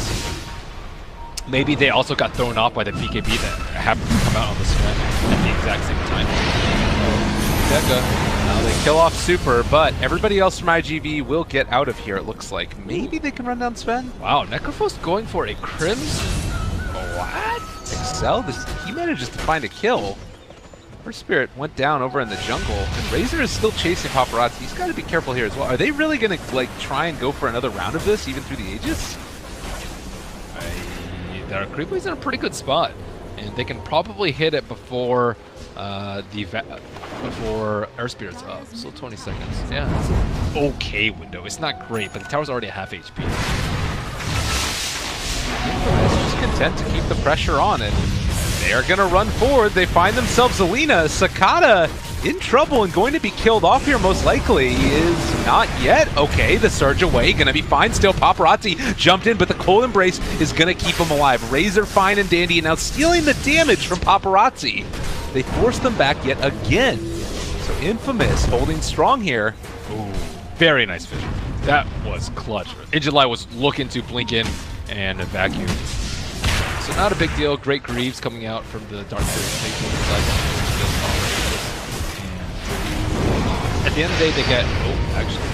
maybe they also got thrown off by the BKB that happened to come out on the Sven at the exact same time. Deca. Now they kill off Super, but everybody else from IGV will get out of here, it looks like. Maybe they can run down Sven? Wow, Necrophos going for a Crimson? What? Excel, he manages to find a kill. First Spirit went down over in the jungle, and Razor is still chasing Paparazzi. He's got to be careful here as well. Are they really going to like try and go for another round of this, even through the Aegis? Their Creepway's in a pretty good spot, and they can probably hit it before before Earth Spirit's up. Still 20 seconds. Yeah, it's an okay window. It's not great, but the tower's already at half HP. Just content to keep the pressure on it. They're going to run forward. They find themselves Alina. Sakata in trouble and going to be killed off here most likely. Is not yet. Okay, the surge away. Going to be fine still. Paparazzi jumped in, but the Cold Embrace is going to keep him alive. Razor fine and dandy, and now stealing the damage from Paparazzi. They force them back yet again. So Infamous holding strong here. Ooh, very nice vision. That was clutch. Injuly was looking to blink in and vacuum. So not a big deal. Great Greaves coming out from the Dark Spirit. At the end of the day, they get... Oh, actually.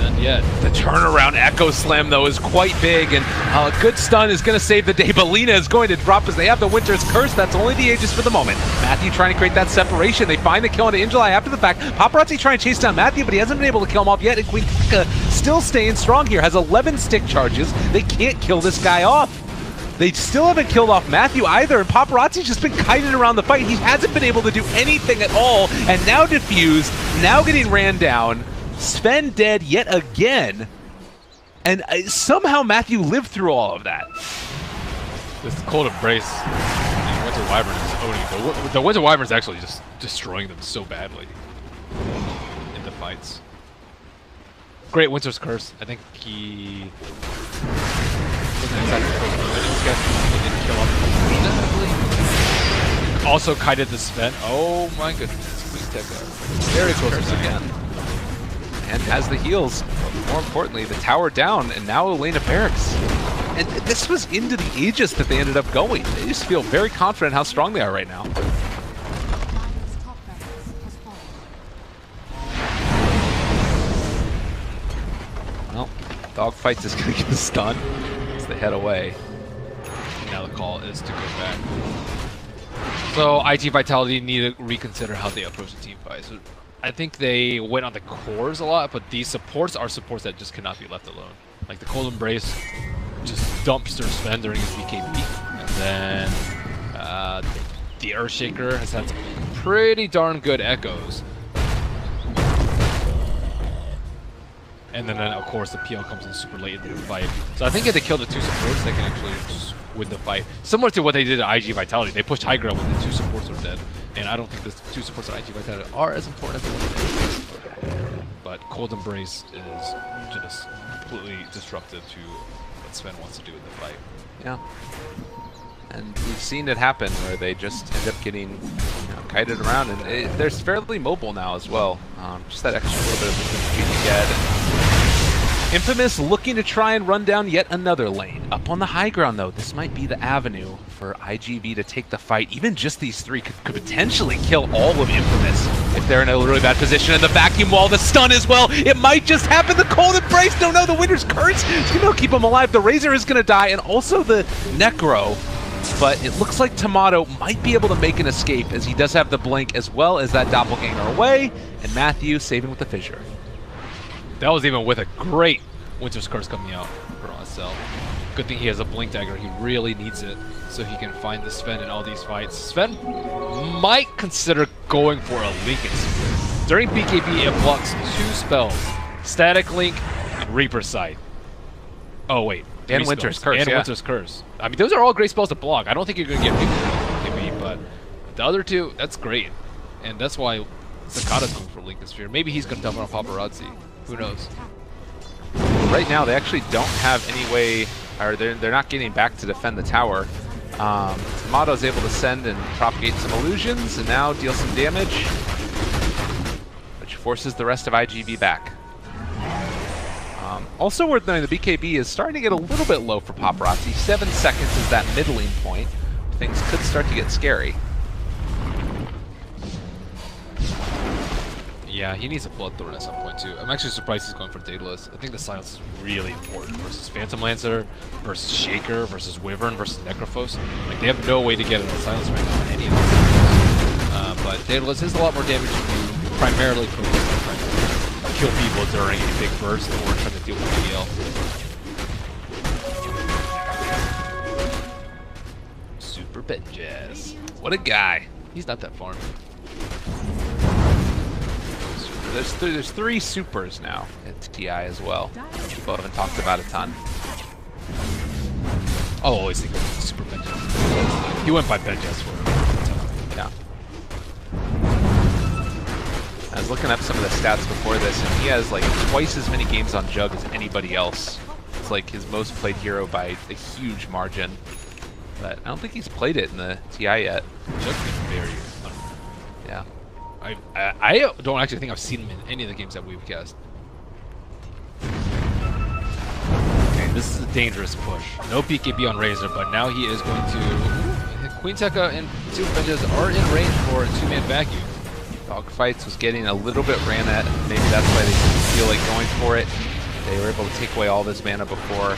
Not yet. The turnaround Echo Slam, though, is quite big, and a good stun is going to save the day. But Lina is going to drop as they have the Winter's Curse. That's only the Aegis for the moment. Matthew trying to create that separation. They find the kill on Injuly after the fact. Paparazzi trying to chase down Matthew, but he hasn't been able to kill him off yet. And Queen Kaka still staying strong here. Has 11 stick charges. They can't kill this guy off. They still haven't killed off Matthew either, and Paparazzi's just been kited around the fight. He hasn't been able to do anything at all, and now Diffuse, now getting ran down. Sven dead yet again, and somehow Matthew lived through all of that. This Cold Embrace and Winter Wyvern is owning it. The Winter Wyvern is actually just destroying them so badly in the fights. Great Winter's Curse. I think he... Also kited the Sven. Oh my goodness. Please take that. Very close again. And has the heals. But more importantly, the tower down, and now Elena Barracks. And this was into the Aegis that they ended up going. They just feel very confident how strong they are right now. Well, Dogfights is going to get a stun as they head away. Now the call is to go back. So IG Vitality need to reconsider how they approach the team fight. So I think they went on the cores a lot, but these supports are supports that just cannot be left alone. Like the Cold Embrace just dumps their Sven during his BKB. And then the Earthshaker has had some pretty darn good echoes. And then of course the PL comes in super late in the fight. So I think if they kill the 2 supports, they can actually just win the fight. Similar to what they did at IG Vitality. They pushed high ground when the 2 supports are dead. And I don't think the 2 supports at IG Vitality are as important as the 1. But Cold Embrace is just completely disruptive to what Sven wants to do in the fight. Yeah. And we've seen it happen where they just end up getting kited around, and they're fairly mobile now as well. Just that extra little bit of movement you get. Infamous looking to try and run down yet another lane. Up on the high ground, though, this might be the avenue for IGV to take the fight. Even just these three could potentially kill all of Infamous if they're in a really bad position. And the vacuum wall, the stun as well. It might just happen. The cold embrace. No, the Winter's Curse is going to keep him alive. The Razor is going to die, and also the Necro. But it looks like Tomato might be able to make an escape, as he does have the blink as well as that doppelganger away. And Matthew saving with the fissure. That was even with a great Winter's Curse coming out for SL. Good thing he has a blink dagger. He really needs it so he can find the Sven in all these fights. Sven might consider going for a Lincoln Super. During BKB, it blocks 2 spells: Static Link and Reaper Sight. Oh wait, and Winter's Curse. And Winter's Curse. I mean, those are all great spells to block. I don't think you're going to get BKB, but the other two, that's great. And that's why Sakata's going for Lincoln Sphere. Maybe he's going to dump on Paparazzi. Who knows? Right now, they actually don't have any way, or they're not getting back to defend the tower. Tomato's able to send and propagate some illusions, and now deal some damage, which forces the rest of IGV back. Also worth noting, the BKB is starting to get a little bit low for Paparazzi. 7 seconds is that middling point. Things could start to get scary. Yeah, he needs a Bloodthorn at some point too. I'm actually surprised he's going for Daedalus. I think the silence is really important versus Phantom Lancer, versus Shaker, versus Wyvern, versus Necrophos. Like, they have no way to get it on silence right now on any of these. But Daedalus is a lot more damage if you primarily focus on trying to kill people during a big burst or trying to deal with PL. Super Benjaz. What a guy. He's not that far. There's 3 supers now at TI as well. People haven't talked about a ton. I'll always think of Super Benjaz. He went by Benjaz for a time. Yeah. I was looking up some of the stats before this, and he has like twice as many games on Jug as anybody else. It's like his most played hero by a huge margin. But I don't think he's played it in the TI yet. Jug's been very fun. Yeah. I don't actually think I've seen him in any of the games that we've cast. Okay, this is a dangerous push. No BKB on Razor, but now he is going to... Queen Tekka and Super Benjaz are in range for a 2-man vacuum. Dogfights was getting a little bit ran at. Maybe that's why they didn't feel like going for it. They were able to take away all this mana before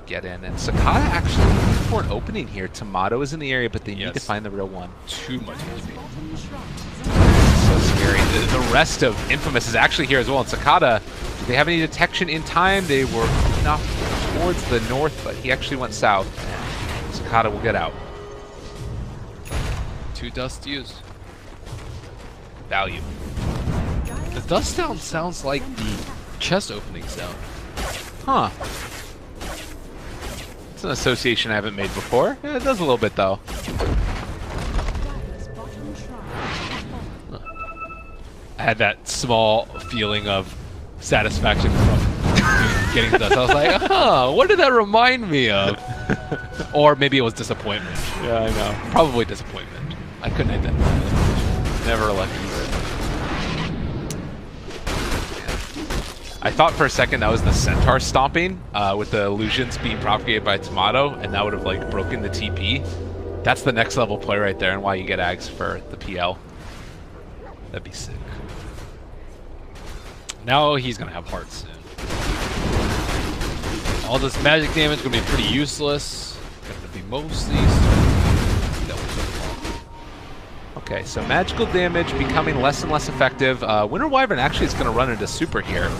get in. And Sakata actually looking for an opening here. Tomato is in the area, but they need to find the real one. Too much HP. So scary. The rest of Infamous is actually here as well. And Sakata, do they have any detection in time? They were not towards the north, but he actually went south. And Sakata will get out. 2 dust used. Value. The dust sound sounds like the chest opening sound. Huh. It's an association I haven't made before. Yeah, it does a little bit, though. I had that small feeling of satisfaction from getting dust. I was like, huh, what did that remind me of? Or maybe it was disappointment. Yeah, I know. Probably disappointment. I couldn't identify it. Never elected. I thought for a second that was the Centaur stomping with the illusions being propagated by Tomato, and that would have like broken the TP. That's the next level play right there, and why you get Ags for the PL. That'd be sick. Now he's gonna have hearts soon. All this magic damage is gonna be pretty useless. Gonna be mostly. Okay, so magical damage becoming less and less effective. Winter Wyvern actually is going to run into Super here.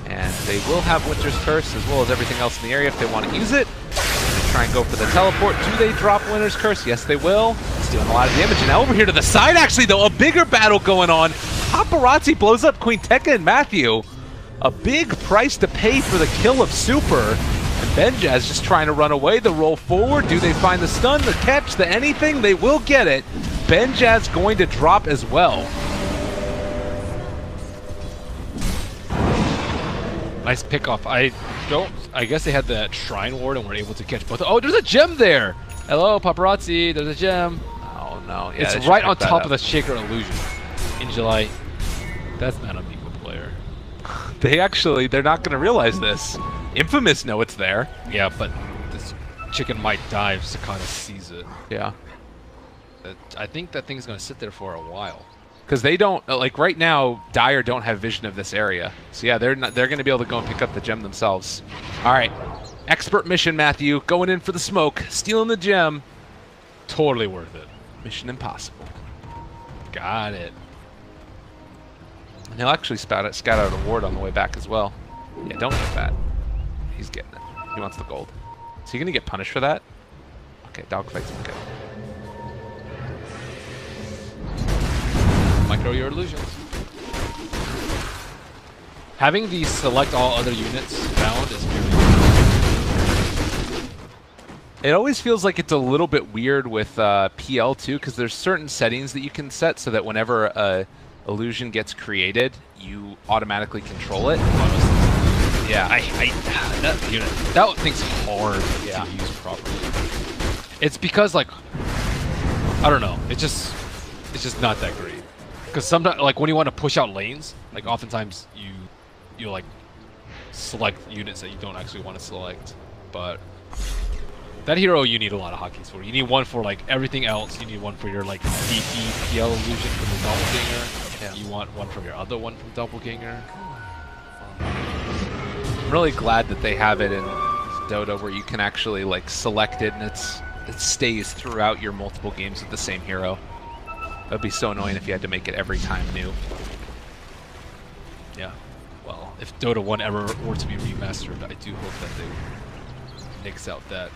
And they will have Winter's Curse as well as everything else in the area if they want to use it. They try and go for the teleport. Do they drop Winter's Curse? Yes, they will. It's doing a lot of damage. And now over here to the side, actually, though, a bigger battle going on. Paparazzi blows up Queen Tekka and Matthew. A big price to pay for the kill of Super. And Benjaz just trying to run away. The roll forward. Do they find the stun, the catch, the anything? They will get it. Benjaz going to drop as well. Nice pickoff. I guess they had that Shrine Ward and were able to catch both. Oh, there's a gem there! Hello, Paparazzi, there's a gem. Oh no, yeah, it's right on top of the Shaker illusion in July. That's not a Miko player. They're not going to realize this. Infamous know it's there. Yeah, but this chicken might dive. Sakana sees it. Yeah. I think that thing's going to sit there for a while. Because they don't, like right now, Dire don't have vision of this area. So yeah, they're going to be able to go and pick up the gem themselves. All right. Expert mission, Matthew. Going in for the smoke. Stealing the gem. Totally worth it. Mission impossible. Got it. And he'll actually scout out a ward on the way back as well. Yeah, don't get that. He's getting it. He wants the gold. Is he going to get punished for that? Okay, dogfight's okay. Micro your illusions. Having the select all other units found is very good. It always feels like it's a little bit weird with PL too, because there's certain settings that you can set so that whenever a illusion gets created, you automatically control it. Yeah, that thing's hard to use properly. It's because like I don't know, it's just not that great. Because sometimes, like when you want to push out lanes, like oftentimes you like select units that you don't actually want to select. But that hero you need a lot of hotkeys for. You need one for like everything else. You need one for your like DP PL illusion from the doppelganger. Yeah. You want one from your other one from doppelganger. I'm really glad that they have it in Dota where you can actually like select it and it stays throughout your multiple games with the same hero. That'd be so annoying if you had to make it every time new. Yeah. Well, if Dota 1 ever were to be remastered, I do hope that they would nix out that.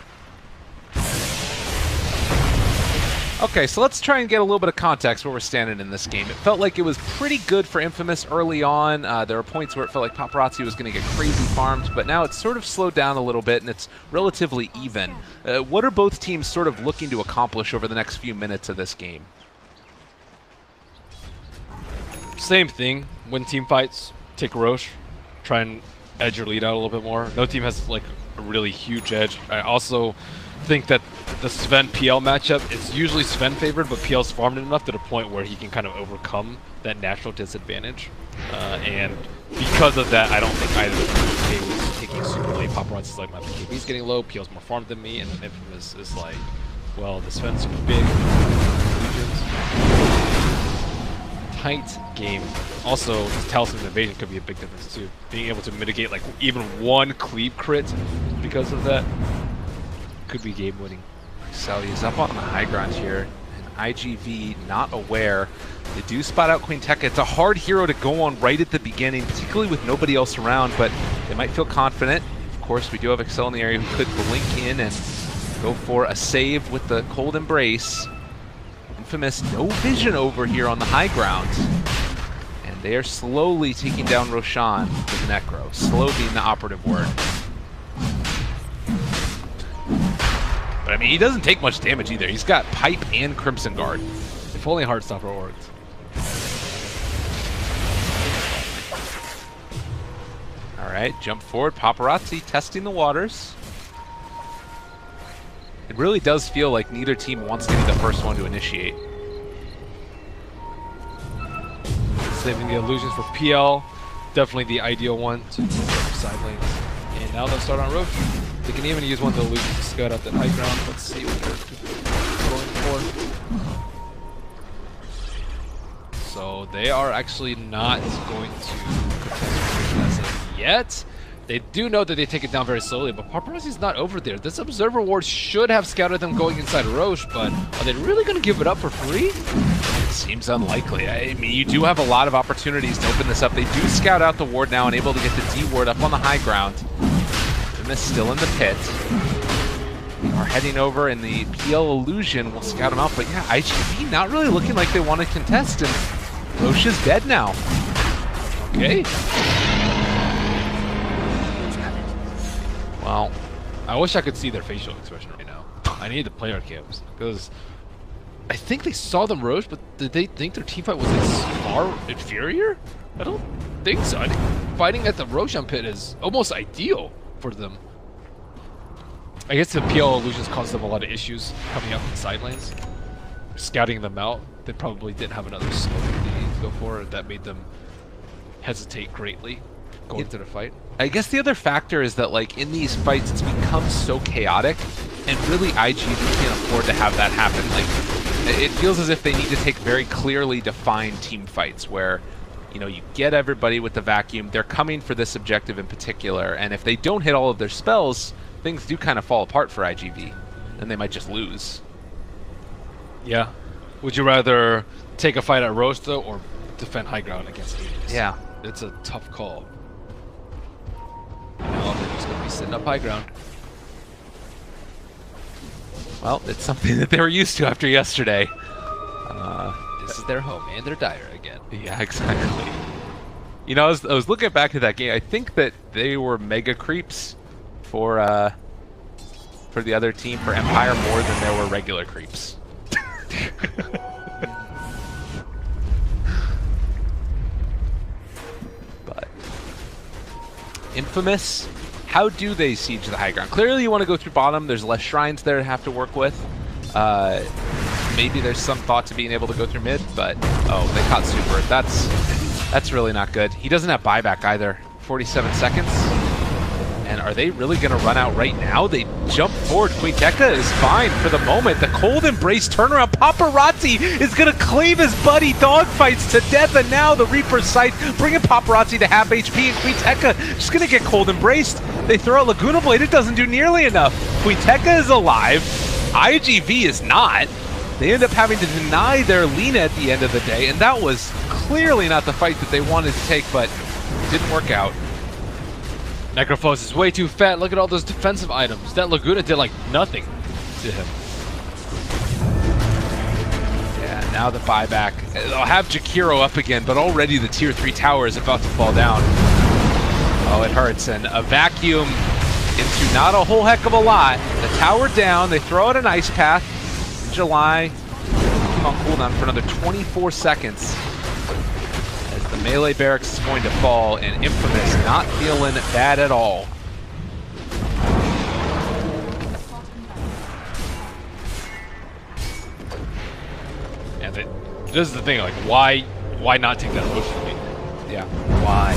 Okay, so let's try and get a little bit of context where we're standing in this game. It felt like it was pretty good for Infamous early on. There were points where it felt like Paparazzi was going to get crazy farmed, but now it's sort of slowed down a little bit and it's relatively even. What are both teams sort of looking to accomplish over the next few minutes of this game? Same thing. Win team fights, take Roche, try and edge your lead out a little bit more. No team has like a really huge edge. I also think that the Sven PL matchup is usually Sven favored, but PL's farmed enough to the point where he can kind of overcome that natural disadvantage. And because of that, I don't think either of them was taking super late. Paparazzi's like, my PKB's getting low, PL's more farmed than me, and then Infamous is like, well, the Sven's super big. Tight game. Also, Talisman Invasion could be a big difference too. Being able to mitigate like even one cleave crit because of that could be game winning. Sally is up on the high ground here, and IGV not aware. They do spot out Queen Tekka. It's a hard hero to go on right at the beginning, particularly with nobody else around, but they might feel confident. Of course, we do have Excel in the area who could blink in and go for a save with the Cold Embrace. Infamous, no vision over here on the high ground. And they are slowly taking down Roshan with Necro. Slow being the operative word. But I mean, he doesn't take much damage either. He's got Pipe and Crimson Guard. If only Heartstopper worked. Alright, jump forward. Paparazzi testing the waters. It really does feel like neither team wants to be the first one to initiate. Saving the illusions for PL. Definitely the ideal one to side lanes. And now they'll start on Roche. They can even use one of the illusions to scout out that high ground. Let's see what they're going for. So they are actually not going to contest as of yet. They do know that they take it down very slowly, but Paparazzi's not over there. This Observer Ward should have scouted them going inside Roche, but are they really going to give it up for free? It seems unlikely. I mean, you do have a lot of opportunities to open this up. They do scout out the ward now and able to get the D ward up on the high ground. Infamous still in the pit. They are heading over, and the PL Illusion will scout him out, but yeah, IGV not really looking like they want to contest, and Roche is dead now. Okay. Well, I wish I could see their facial expression right now. I need the player cams because I think they saw them Roche, but did they think their teamfight was like far inferior? I don't think so. I think fighting at the Roshan pit is almost ideal for them. I guess the PL illusions caused them a lot of issues coming up in side lanes. Scouting them out, they probably didn't have another smoke they needed to go for. That made them hesitate greatly. going to the fight. I guess the other factor is that, like, in these fights, it's become so chaotic, and really IGV can't afford to have that happen. Like, it feels as if they need to take very clearly defined team fights where, you know, you get everybody with the vacuum, they're coming for this objective in particular, and if they don't hit all of their spells, things do kind of fall apart for IGV, and they might just lose. Yeah. Would you rather take a fight at Roast, though, or defend high ground against Aegis? Yeah. It's a tough call. Now they're just going to be sitting up high ground. Well, it's something that they were used to after yesterday. This is their home, and they're dire again. Yeah, exactly. You know, I was looking back at that game. I think that they were mega creeps for the other team, for Empire, more than there were regular creeps. But Infamous, how do they siege the high ground? Clearly you want to go through bottom. There's less shrines there to have to work with. Maybe there's some thought to being able to go through mid, but oh, they caught Super. That's really not good. He doesn't have buyback either. 47 seconds. And are they really going to run out right now? They jump forward. Quinteka is fine for the moment. The cold embrace turnaround. Paparazzi is going to claim his buddy. Dogfights to death, and now the Reaper's Sight bringing Paparazzi to half HP, and Quinteka just going to get cold embraced. They throw out Laguna Blade. It doesn't do nearly enough. Quinteka is alive. IGV is not. They end up having to deny their Lina at the end of the day, and that was clearly not the fight that they wanted to take, but it didn't work out. Necrophos is way too fat. Look at all those defensive items. That Laguna did like nothing to him. Yeah, now the buyback. They'll have Jakiro up again, but already the tier 3 tower is about to fall down. Oh, it hurts, and a vacuum into not a whole heck of a lot. The tower down, they throw out an ice path. July, keep on cooldown for another 24 seconds. As the melee barracks is going to fall, and Infamous not feeling bad at all. And this is the thing, like, why not take that motion lead? Yeah. Why?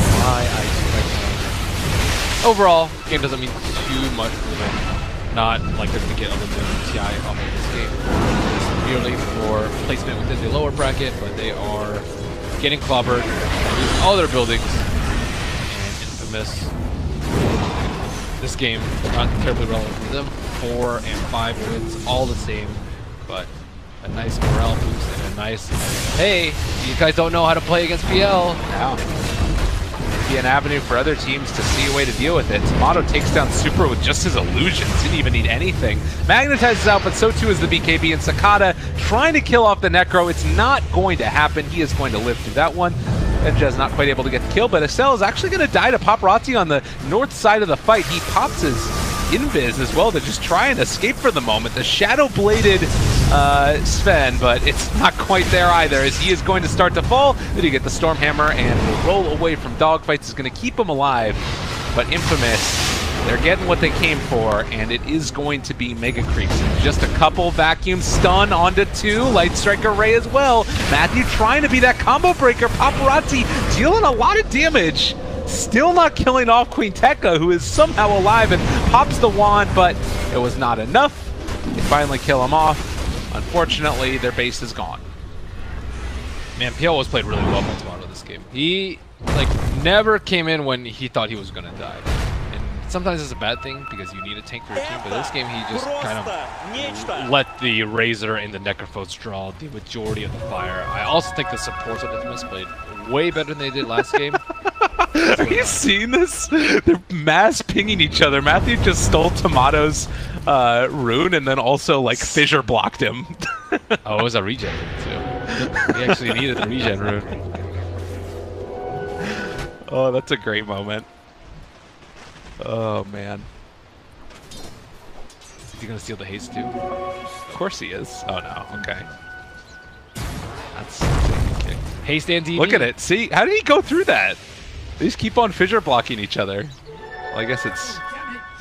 Overall, game doesn't mean too much for them. Not like they're going to get eliminated TI off of this game. It's merely for placement within the lower bracket, but they are getting clobbered, losing all their buildings, and Infamous. This game, not terribly relevant for them. 4 and 5 wins, all the same, but a nice morale boost and a nice, hey, you guys don't know how to play against PL. Wow. Be an avenue for other teams to see a way to deal with it. Tomato takes down Super with just his illusions. Didn't even need anything. Magnetizes out, but so too is the BKB, and Sakata trying to kill off the Necro. It's not going to happen. He is going to live through that one. Benja's not quite able to get the kill, but Estelle is actually going to die to Paparazzi on the north side of the fight. He pops his invis as well to just try and escape for the moment. The shadow-bladed Sven, but it's not quite there either, as he is going to start to fall. Then you get the Stormhammer, and will roll away from dogfights. Is going to keep him alive, but Infamous, they're getting what they came for, and it is going to be Mega Creeps. Just a couple vacuum stun onto 2, Light Strike Array as well. Matthew trying to be that combo breaker. Paparazzi dealing a lot of damage. Still not killing off Quinteka, who is somehow alive and pops the wand, but it was not enough. They finally kill him off. Unfortunately, their base is gone. Man, PL was played really well by Tomato this game. He, like, never came in when he thought he was going to die. And sometimes it's a bad thing because you need a tank for your team, but this game he just kind of let the Razor and the Necrophos draw the majority of the fire. I also think the supports of Infamous played way better than they did last game. Are you seeing this? They're mass pinging each other. Matthew just stole Tomato's rune and then also like fissure blocked him. Oh, it was a regen rune too. He actually needed the regen rune. Oh, that's a great moment. Oh man. Is he gonna steal the haste too? Of course he is. Oh no. Okay. That's okay. Haste and DB. Look at it. See? How did he go through that? They just keep on fissure blocking each other. Well, I guess it's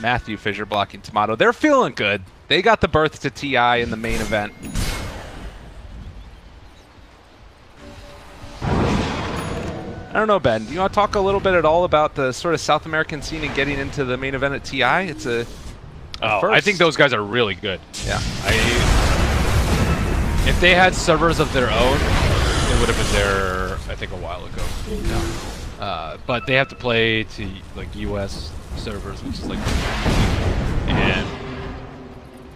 Matthew fissure blocking Tomato. They're feeling good. They got the berth to TI in the main event. I don't know, Ben. Do you want to talk a little bit at all about the sort of South American scene and getting into the main event at TI? It's a first. I think those guys are really good. Yeah. If they had servers of their own, they would have been there, I think, a while ago. Yeah. But they have to play to like US servers, which is like, and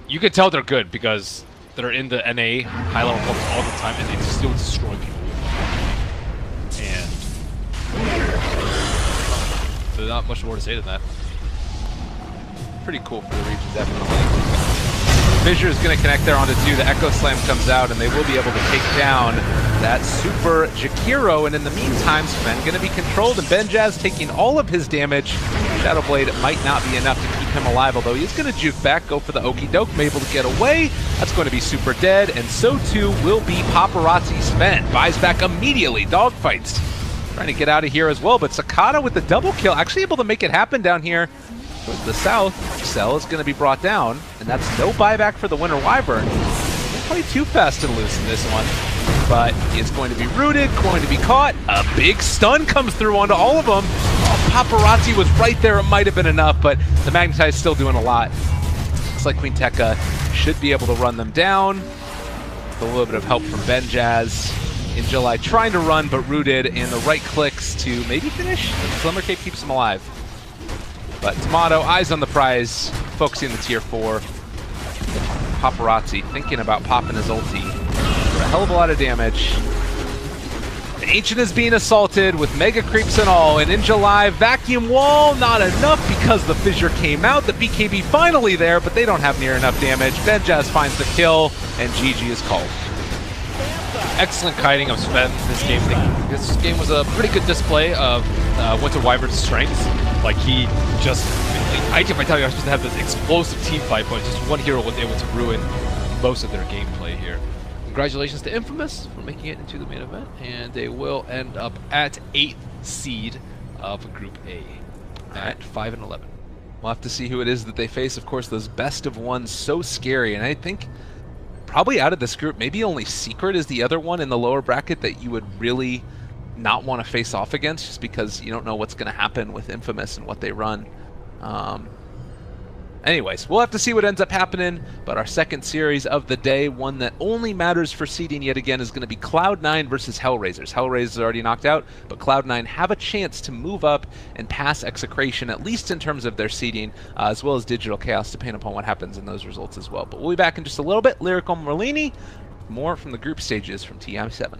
you can tell they're good because they're in the NA high level clubs all the time, and they still destroy people. And there's not much more to say than that. Pretty cool for the region, definitely. Fissure is going to connect there onto 2. The Echo Slam comes out, and they will be able to take down that Super Jakiro. And in the meantime, Sven going to be controlled, and Benjaz taking all of his damage. Shadow Blade might not be enough to keep him alive, although he's going to juke back, go for the Okie Doke, able to get away. That's going to be super dead, and so too will be Paparazzi Sven. Buys back immediately, dogfights. Trying to get out of here as well, but Sakata with the double kill, actually able to make it happen down here. Towards the south, Cell is going to be brought down, and that's no buyback for the Winter Wyvern. Not quite too fast and loose in this one, but it's going to be rooted, going to be caught. A big stun comes through onto all of them. Oh, Paparazzi was right there. It might have been enough, but the Magnetize still doing a lot. Looks like Queen Tekka should be able to run them down. With a little bit of help from Benjaz. In July, trying to run, but rooted, and the right clicks to maybe finish. Slimmer Cape keeps him alive. But Tomato, eyes on the prize, focusing the tier 4. Paparazzi thinking about popping his ulti for a hell of a lot of damage. The Ancient is being assaulted with mega creeps and all, and in July, vacuum wall, not enough because the fissure came out. The BKB finally there, but they don't have near enough damage. Benjaz finds the kill, and GG is called. Excellent kiting of Sven this game. This game was a pretty good display of Winter Wyvern's strengths. Like he just, IG Vitality are supposed to have this explosive team fight, but just one hero was able to ruin most of their gameplay here. Congratulations to Infamous for making it into the main event, and they will end up at 8th seed of Group A at 5-11. We'll have to see who it is that they face. Of course, those best of ones, so scary, and I think probably out of this group, maybe only Secret is the other one in the lower bracket that you would really not want to face off against, just because you don't know what's going to happen with Infamous and what they run. Anyways, we'll have to see what ends up happening, but our second series of the day, one that only matters for seeding yet again, is going to be Cloud9 versus Hellraisers. Hellraisers are already knocked out, but Cloud9 have a chance to move up and pass Execration, at least in terms of their seeding, as well as Digital Chaos, depending upon what happens in those results as well. But we'll be back in just a little bit. Lyrical Merlini, more from the group stages from TI7.